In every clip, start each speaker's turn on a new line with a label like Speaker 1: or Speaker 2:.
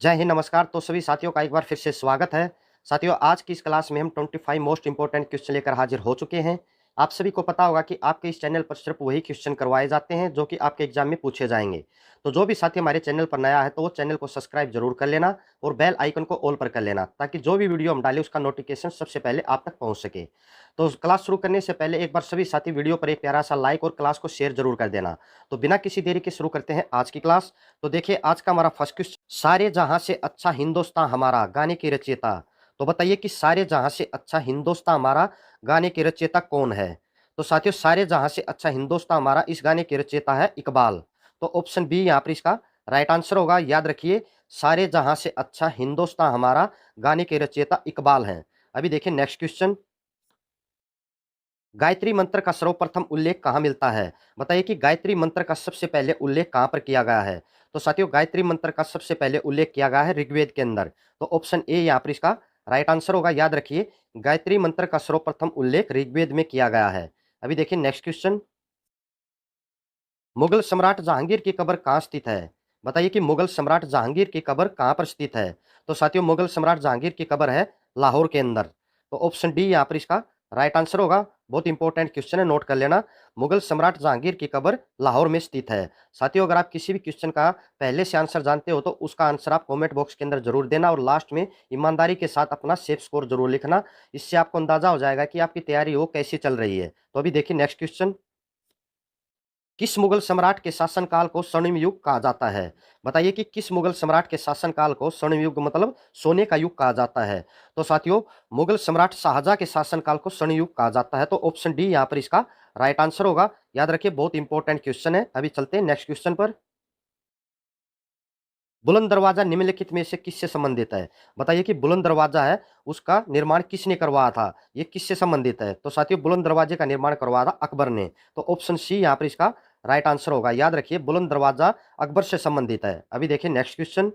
Speaker 1: जय हिंद, नमस्कार। तो सभी साथियों का एक बार फिर से स्वागत है। साथियों, आज की इस क्लास में हम 25 मोस्ट इंपोर्टेंट क्वेश्चन लेकर हाजिर हो चुके हैं। आप सभी को पता होगा कि आपके इस चैनल पर सिर्फ वही क्वेश्चन करवाए जाते हैं जो कि आपके एग्जाम में पूछे जाएंगे। तो जो भी साथी हमारे चैनल पर नया है तो वो चैनल को सब्सक्राइब जरूर कर लेना और बेल आइकन को ऑल पर कर लेना, ताकि जो भी वीडियो हम डालें उसका नोटिफिकेशन सबसे पहले आप तक पहुंच सके। तो क्लास शुरू करने से पहले एक बार सभी साथी वीडियो पर एक प्यारा सा लाइक और क्लास को शेयर जरूर कर देना। तो बिना किसी देरी के शुरू करते हैं आज की क्लास। तो देखिए, आज का हमारा फर्स्ट क्वेश्चन, सारे जहां से अच्छा हिंदुस्तान हमारा गाने के रचयिता। तो बताइए कि सारे जहां से अच्छा हिंदुस्तान हमारा गाने के रचयिता कौन है। तो साथियों, सारे जहां से अच्छा हिंदुस्तान हमारा इस गाने के रचयिता है इकबाल। तो ऑप्शन बी यहाँ पर इसका राइट आंसर होगा। याद रखिए, सारे जहां से अच्छा हिंदुस्तान हमारा गाने के रचयिता इकबाल हैं। अभी देखिए नेक्स्ट क्वेश्चन, गायत्री मंत्र का सर्वप्रथम उल्लेख कहाँ मिलता है। बताइए कि गायत्री मंत्र का सबसे पहले उल्लेख कहाँ पर किया गया है। तो साथियों, गायत्री मंत्र का सबसे पहले उल्लेख किया गया है ऋग्वेद के अंदर। तो ऑप्शन ए यहाँ पर इसका राइट आंसर होगा। याद रखिए, गायत्री मंत्र का सर्वप्रथम उल्लेख ऋग्वेद में किया गया है। अभी देखिए नेक्स्ट क्वेश्चन, मुगल सम्राट जहांगीर की कब्र कहाँ स्थित है। बताइए कि मुगल सम्राट जहांगीर की कब्र कहाँ पर स्थित है। तो साथियों, मुगल सम्राट जहांगीर की कब्र है लाहौर के अंदर। तो ऑप्शन डी यहाँ पर इसका राइट आंसर होगा। बहुत इंपॉर्टेंट क्वेश्चन है, नोट कर लेना। मुगल सम्राट जहांगीर की कब्र लाहौर में स्थित है। साथियों, अगर आप किसी भी क्वेश्चन का पहले से आंसर जानते हो तो उसका आंसर आप कमेंट बॉक्स के अंदर जरूर देना और लास्ट में ईमानदारी के साथ अपना सेफ स्कोर जरूर लिखना। इससे आपको अंदाजा हो जाएगा कि आपकी तैयारी वो कैसी चल रही है। तो अभी देखिए नेक्स्ट क्वेश्चन, किस मुगल सम्राट के शासनकाल को स्वर्णिम युग कहा जाता है। बताइए कि किस मुगल सम्राट के शासनकाल को स्वर्णिम युग मतलब सोने का युग कहा जाता है। तो साथियों, मुगल सम्राट शाहजहां के शासनकाल को स्वर्णिम युग कहा जाता है। तो ऑप्शन डी यहाँ पर इसका राइट आंसर होगा। याद रखिए, बहुत इंपॉर्टेंट क्वेश्चन है। अभी चलते हैं नेक्स्ट क्वेश्चन पर, बुलंद दरवाजा निम्नलिखित में से किससे संबंधित है। बताइए कि बुलंद दरवाजा है उसका निर्माण किसने करवाया था, ये किससे संबंधित है। तो साथियों, बुलंद दरवाजे का निर्माण करवाया था अकबर ने। तो ऑप्शन सी यहाँ पर इसका राइट आंसर होगा। याद रखिए, बुलंद दरवाजा अकबर से संबंधित है। अभी देखिए नेक्स्ट क्वेश्चन,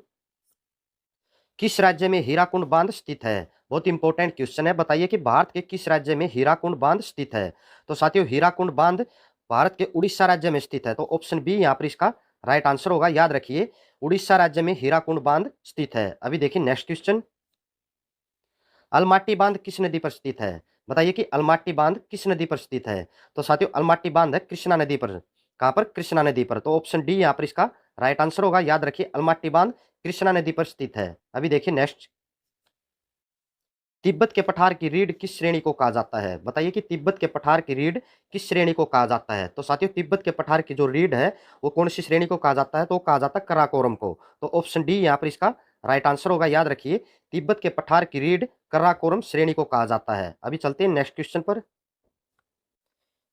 Speaker 1: किस राज्य में हीराकुंड बांध स्थित है। बहुत इंपॉर्टेंट क्वेश्चन है। बताइए कि भारत के किस राज्य में हीराकुंड बांध स्थित है। तो साथियों, हीराकुंड बांध भारत के उड़ीसा राज्य में स्थित है। तो ऑप्शन बी यहाँ पर इसका राइट आंसर होगा। याद रखिए, उड़ीसा राज्य में हीराकुंड बांध स्थित है। अभी देखिए नेक्स्ट क्वेश्चन, अलमाटी बांध किस नदी पर स्थित है। बताइए कि अलमाटी बांध किस नदी पर स्थित है। तो साथियों, अलमाटी बांध है कृष्णा नदी पर। कहां पर? कृष्णा नदी पर। तो ऑप्शन डी यहाँ पर इसका राइट आंसर होगा। याद रखिए, अलमाटी बांध कृष्णा नदी पर स्थित है। अभी देखिए नेक्स्ट, तिब्बत के पठार की रीढ़ किस श्रेणी को कहा जाता है। बताइए कि तिब्बत के पठार की रीढ़ किस श्रेणी को कहा जाता है। तो साथियों, तिब्बत के पठार की जो रीढ़ है वो कौन सी श्रेणी को कहा जाता है। तो वो कहा जाता है कराकोरम को। तो ऑप्शन डी यहाँ पर इसका राइट आंसर होगा। याद रखिए, तिब्बत के पठार की रीढ़ कराकोरम श्रेणी को कहा जाता है। अभी चलते हैं नेक्स्ट क्वेश्चन पर,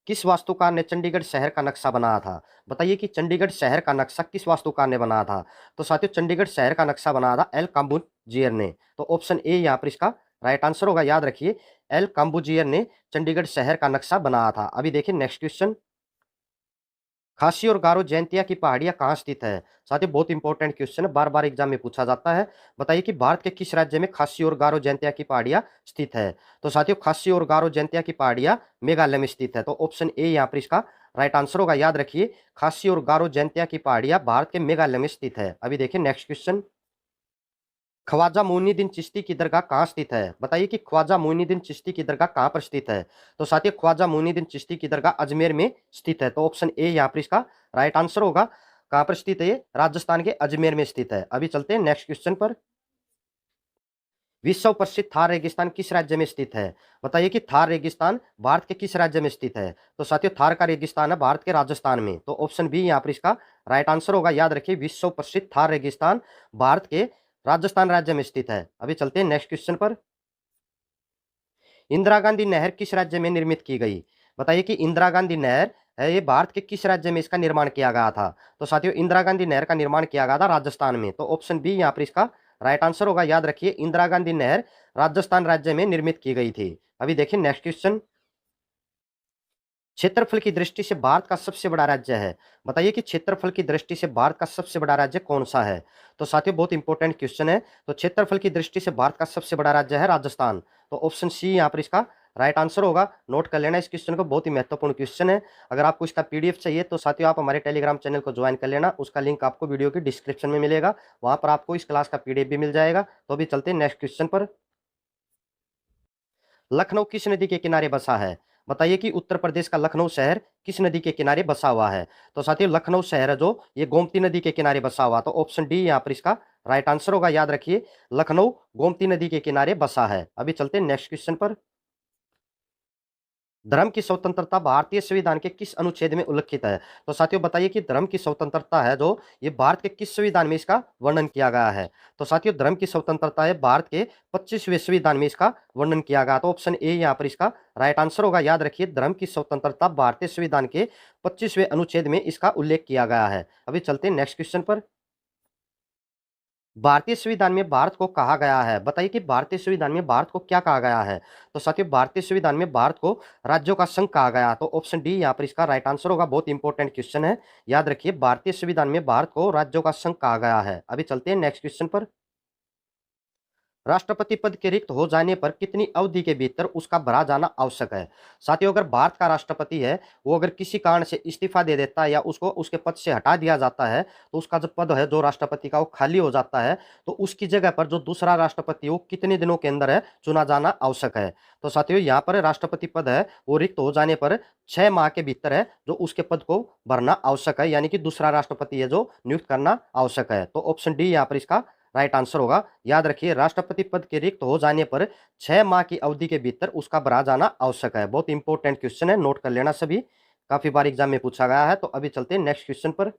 Speaker 1: किस वास्तुकार ने चंडीगढ़ शहर का नक्शा बनाया था। बताइए कि चंडीगढ़ शहर का नक्शा किस वास्तुकार ने बनाया था। तो साथियों, चंडीगढ़ शहर का नक्शा बनाया था एल काम्बुजियर ने। तो ऑप्शन ए यहाँ पर इसका राइट आंसर होगा। याद रखिए, एल काम्बुजियर ने चंडीगढ़ शहर का नक्शा बनाया था। अभी देखिए नेक्स्ट क्वेश्चन, खासी और गारो जयंतिया की पहाड़ियां कहाँ स्थित है। साथियों, बहुत इंपॉर्टेंट क्वेश्चन है, बार बार एग्जाम में पूछा जाता है। बताइए कि भारत के किस राज्य में खासी और गारो जयंतिया की पहाड़ियां स्थित है। तो साथियों, खासी और गारो जयंतिया की पहाड़ियां मेघालय में स्थित है। तो ऑप्शन ए यहाँ पर इसका राइट आंसर होगा। याद रखिए, खासी और गारो जयंतिया की पहाड़ियां भारत के मेघालय में स्थित है। अभी देखिए नेक्स्ट क्वेश्चन, ख्वाजा मोइनुद्दीन चिश्ती की दरगाह कहाँ स्थित है। बताइए कि ख्वाजा मोइनुद्दीन चिश्ती की दरगाह कहाँ पर स्थित है। तो साथियों, ख्वाजा मोइनुद्दीन चिश्ती की दरगाह अजमेर में स्थित है। तो ऑप्शन ए यहाँ पर इसका राइट आंसर होगा। कहाँ पर स्थित है ये? राजस्थान के अजमेर में स्थित है। अभी चलते हैं नेक्स्ट क्वेश्चन पर, विश्व प्रसिद्ध थार रेगिस्तान किस राज्य में स्थित है। बताइए कि थार रेगिस्तान भारत के किस राज्य में स्थित है। तो साथियों, थार का रेगिस्तान है भारत के राजस्थान में। तो ऑप्शन बी यहाँ पर इसका राइट आंसर होगा। याद रखिए, विश्व प्रसिद्ध थार रेगिस्तान भारत के राजस्थान राज्य में स्थित है। अभी चलते हैं नेक्स्ट क्वेश्चन पर, इंदिरा गांधी नहर किस राज्य में निर्मित की गई। बताइए कि इंदिरा गांधी नहर है ये भारत के किस राज्य में इसका निर्माण किया गया था। तो साथियों, इंदिरा गांधी नहर का निर्माण किया गया था राजस्थान में। तो ऑप्शन बी यहाँ पर इसका राइट आंसर होगा। याद रखिए, इंदिरा गांधी नहर राजस्थान राज्य में निर्मित की गई थी। अभी देखिए नेक्स्ट क्वेश्चन, क्षेत्रफल की दृष्टि से भारत का सबसे बड़ा राज्य है। बताइए कि क्षेत्रफल की दृष्टि से भारत का सबसे बड़ा राज्य कौन सा है। तो साथियों, बहुत इंपॉर्टेंट क्वेश्चन है। तो क्षेत्रफल की दृष्टि से भारत का सबसे बड़ा राज्य है राजस्थान। तो ऑप्शन सी यहाँ पर इसका राइट आंसर होगा। नोट कर लेना इस क्वेश्चन को, बहुत ही महत्वपूर्ण क्वेश्चन है। अगर आपको इसका पीडीएफ चाहिए तो साथियों आप हमारे टेलीग्राम चैनल को ज्वाइन कर लेना, उसका लिंक आपको वीडियो की डिस्क्रिप्शन में मिलेगा, वहां पर आपको इस क्लास का पीडीएफ भी मिल जाएगा। तो अभी चलते हैं नेक्स्ट क्वेश्चन पर। लखनऊ किस नदी के किनारे बसा है? बताइए कि उत्तर प्रदेश का लखनऊ शहर किस नदी के किनारे बसा हुआ है? तो साथियों लखनऊ शहर है जो ये गोमती नदी के किनारे बसा हुआ, तो ऑप्शन डी यहाँ पर इसका राइट आंसर होगा। याद रखिए लखनऊ गोमती नदी के किनारे बसा है। अभी चलते हैं नेक्स्ट क्वेश्चन पर। धर्म की स्वतंत्रता भारतीय संविधान के किस अनुच्छेद में उल्लिखित है? तो साथियों बताइए कि धर्म की स्वतंत्रता है जो ये भारत के किस संविधान में इसका वर्णन किया गया है? तो साथियों धर्म की स्वतंत्रता है भारत के 25वें संविधान में इसका वर्णन किया गया, तो ऑप्शन ए यहाँ पर इसका राइट आंसर होगा। याद रखिए धर्म की स्वतंत्रता भारतीय संविधान के 25वें अनुच्छेद में इसका उल्लेख किया गया है। अभी चलते हैं नेक्स्ट क्वेश्चन पर। भारतीय संविधान में भारत को कहा गया है, बताइए कि भारतीय संविधान में भारत को क्या कहा गया है? तो साथियों भारतीय संविधान में भारत को राज्यों का संघ कहा गया, तो ऑप्शन डी यहाँ पर इसका राइट आंसर होगा। बहुत इंपॉर्टेंट क्वेश्चन है, याद रखिए भारतीय संविधान में भारत को राज्यों का संघ कहा गया है। अभी चलते हैं नेक्स्ट क्वेश्चन पर। राष्ट्रपति पद के रिक्त हो जाने पर कितनी अवधि के भीतर उसका भरा जाना आवश्यक है? साथियों अगर भारत का राष्ट्रपति है वो अगर किसी कारण से इस्तीफा दे देता है या उसको उसके पद से हटा दिया जाता है, तो उसका जो पद है जो राष्ट्रपति का वो खाली हो जाता है, तो उसकी जगह पर जो दूसरा राष्ट्रपति वो कितने दिनों के अंदर है चुना जाना आवश्यक है? तो साथियों यहाँ पर राष्ट्रपति पद है वो रिक्त हो जाने पर 6 माह के भीतर है जो उसके पद को भरना आवश्यक है, यानी कि दूसरा राष्ट्रपति है जो नियुक्त करना आवश्यक है। तो ऑप्शन डी यहाँ पर इसका राइट आंसर होगा। याद रखिए राष्ट्रपति पद के रिक्त हो जाने पर 6 माह की अवधि के भीतर उसका भरा जाना आवश्यक है। बहुत इंपॉर्टेंट क्वेश्चन है, नोट कर लेना सभी, काफी बार एग्जाम में पूछा गया है। तो अभी चलते हैं नेक्स्ट क्वेश्चन पर।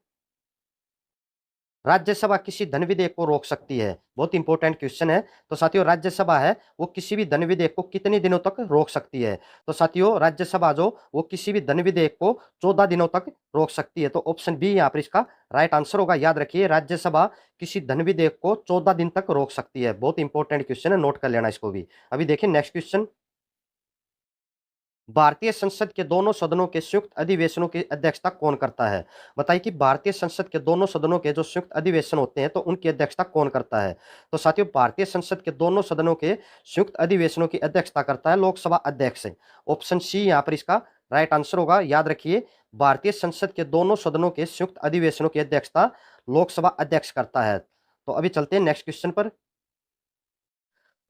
Speaker 1: राज्यसभा किसी धन विधेयक को रोक सकती है? बहुत इंपॉर्टेंट क्वेश्चन है। तो साथियों राज्यसभा है वो किसी भी धन विधेयक को कितने दिनों तक रोक सकती है? तो साथियों राज्यसभा जो वो किसी भी धन विधेयक को 14 दिनों तक रोक सकती है, तो ऑप्शन बी यहाँ पर इसका राइट आंसर होगा। याद रखिए राज्यसभा किसी धन विधेयक को 14 दिन तक रोक सकती है। बहुत इंपॉर्टेंट क्वेश्चन है, नोट कर लेना इसको भी। अभी देखिए नेक्स्ट क्वेश्चन। भारतीय संसद के दोनों सदनों के संयुक्त अधिवेशनों की अध्यक्षता कौन करता है? बताइए कि भारतीय संसद के दोनों सदनों के जो संयुक्त अधिवेशन होते हैं तो उनकी अध्यक्षता कौन करता है? तो साथियों भारतीय संसद के दोनों सदनों के संयुक्त अधिवेशनों की अध्यक्षता करता है लोकसभा अध्यक्ष। ऑप्शन सी यहाँ पर इसका राइट आंसर होगा। याद रखिए भारतीय संसद के दोनों सदनों के संयुक्त अधिवेशनों की अध्यक्षता लोकसभा अध्यक्ष करता है। तो अभी चलते हैं नेक्स्ट क्वेश्चन पर।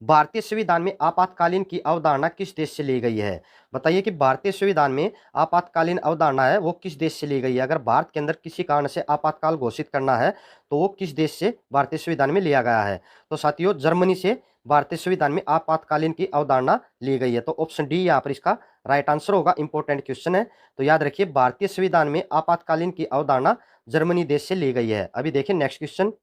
Speaker 1: भारतीय संविधान में आपातकालीन की अवधारणा किस देश से ली गई है? बताइए कि भारतीय संविधान में आपातकालीन अवधारणा है वो किस देश से ली गई है? अगर भारत के अंदर किसी कारण से आपातकाल घोषित करना है तो वो किस देश से भारतीय संविधान में लिया गया है? तो साथियों जर्मनी से भारतीय संविधान में आपातकालीन की अवधारणा ली गई है, तो ऑप्शन डी यहाँ पर इसका राइट आंसर होगा। इंपॉर्टेंट क्वेश्चन है, तो याद रखिए भारतीय संविधान में आपातकालीन की अवधारणा जर्मनी देश से ली गई है। अभी देखिए नेक्स्ट क्वेश्चन।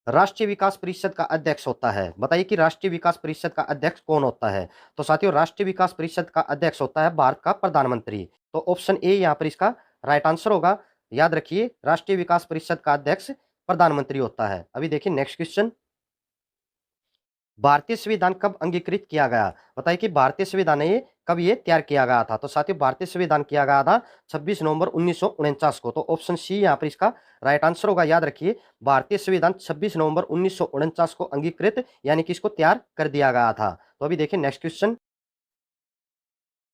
Speaker 1: राष्ट्रीय विकास परिषद का अध्यक्ष होता है, बताइए कि राष्ट्रीय विकास परिषद का अध्यक्ष कौन होता है? तो साथियों राष्ट्रीय विकास परिषद का अध्यक्ष होता है भारत का प्रधानमंत्री, तो ऑप्शन ए यहाँ पर इसका राइट आंसर होगा। याद रखिए राष्ट्रीय विकास परिषद का अध्यक्ष प्रधानमंत्री होता है। अभी देखिए नेक्स्ट क्वेश्चन। भारतीय संविधान कब अंगीकृत किया गया? बताइए कि भारतीय संविधान ये कब ये तैयार किया गया था? तो साथियों भारतीय संविधान किया गया था 26 नवंबर 1949 को, तो ऑप्शन सी यहाँ पर इसका राइट आंसर होगा। याद रखिए भारतीय संविधान 26 नवंबर 1949 को अंगीकृत यानी कि इसको तैयार कर दिया गया था। तो अभी देखिए नेक्स्ट क्वेश्चन।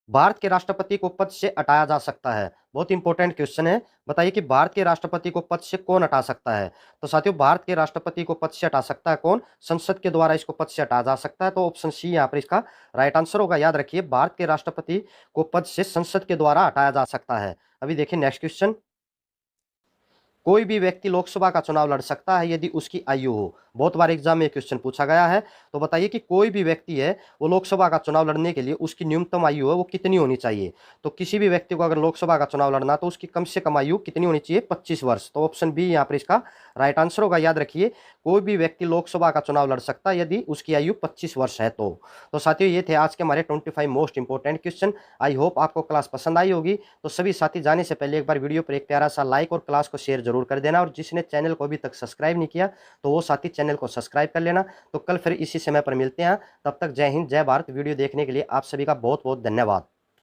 Speaker 1: भारत के राष्ट्रपति को पद से हटाया जा सकता है? बहुत इंपॉर्टेंट क्वेश्चन है, बताइए कि भारत के राष्ट्रपति को पद से कौन हटा सकता है? तो साथियों भारत के राष्ट्रपति को पद से हटा सकता है कौन? संसद के द्वारा इसको पद से हटाया जा सकता है, तो ऑप्शन सी यहाँ पर इसका राइट आंसर होगा। याद रखिए भारत के राष्ट्रपति को पद से संसद के द्वारा हटाया जा सकता है। अभी देखिए नेक्स्ट क्वेश्चन। कोई भी व्यक्ति लोकसभा का चुनाव लड़ सकता है यदि उसकी आयु हो? बहुत बार एग्जाम में क्वेश्चन पूछा गया है, तो बताइए कि कोई भी व्यक्ति है वो लोकसभा का चुनाव लड़ने के लिए उसकी न्यूनतम आयु है वो कितनी होनी चाहिए? तो किसी भी व्यक्ति को अगर लोकसभा का चुनाव लड़ना तो उसकी कम से कम आयु कितनी होनी चाहिए? 25 वर्ष, तो ऑप्शन बी यहाँ पर इसका राइट आंसर होगा। याद रखिए कोई भी व्यक्ति लोकसभा का चुनाव लड़ सकता है यदि उसकी आयु 25 वर्ष है। तो साथियों ये थे आज के हमारे 25 most important question. I hope आपको क्लास पसंद आई होगी। तो सभी साथी जाने से पहले एक बार वीडियो पर एक प्यारा सा लाइक और क्लास को शेयर जरूर कर देना, और जिसने चैनल को अभी तक सब्सक्राइब नहीं किया तो वो साथी चैनल को सब्सक्राइब कर लेना। तो कल फिर इसी समय पर मिलते हैं, तब तक जय हिंद जय भारत। वीडियो देखने के लिए आप सभी का बहुत बहुत धन्यवाद।